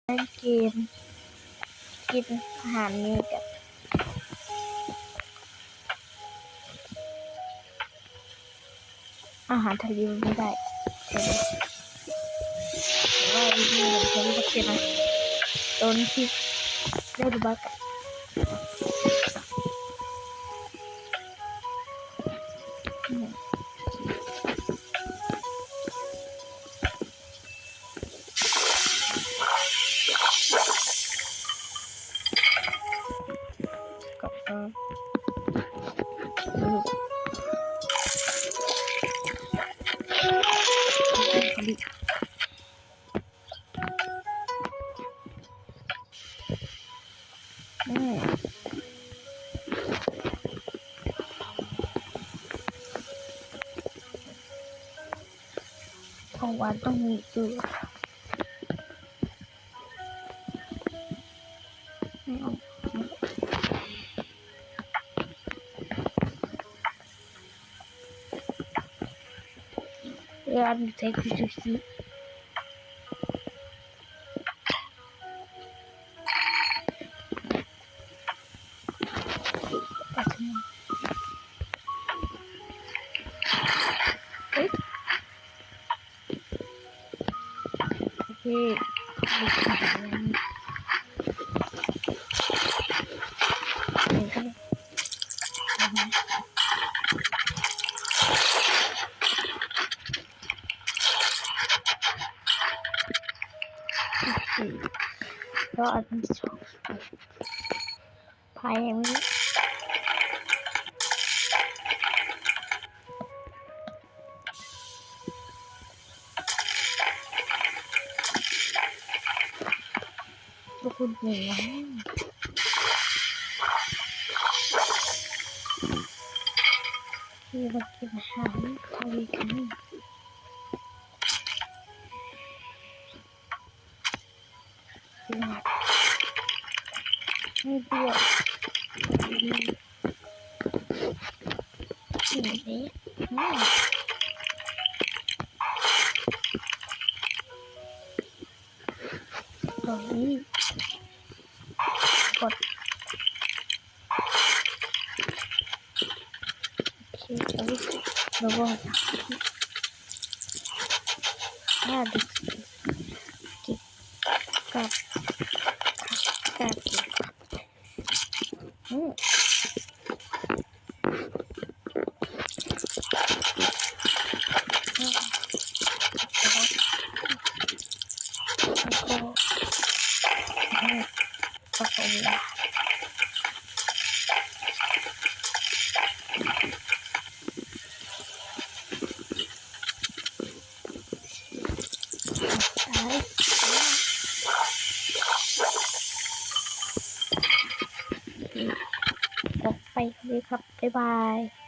เล่นเกมกินอาหารนี้กับอาหารทะเลไม่ได้แต่ว่าวิธีเหมือนเขาเรียกว่านะโดนที่ได้ดูบ้างของหวานต้องมีคือไม่เอาอันนี้ใช้คือซูชิปัจจุบันโอเคก็อันที่สองพายอย่างนี้ทุกคนเหนื่อยที่มากินอาหารทะเลกันไม่เบื่อสิ่งนี้ตรงนี้กดโอเคเอาไประบบถ้าดึกกินกับกับไปเลยครับบ๊ายบาย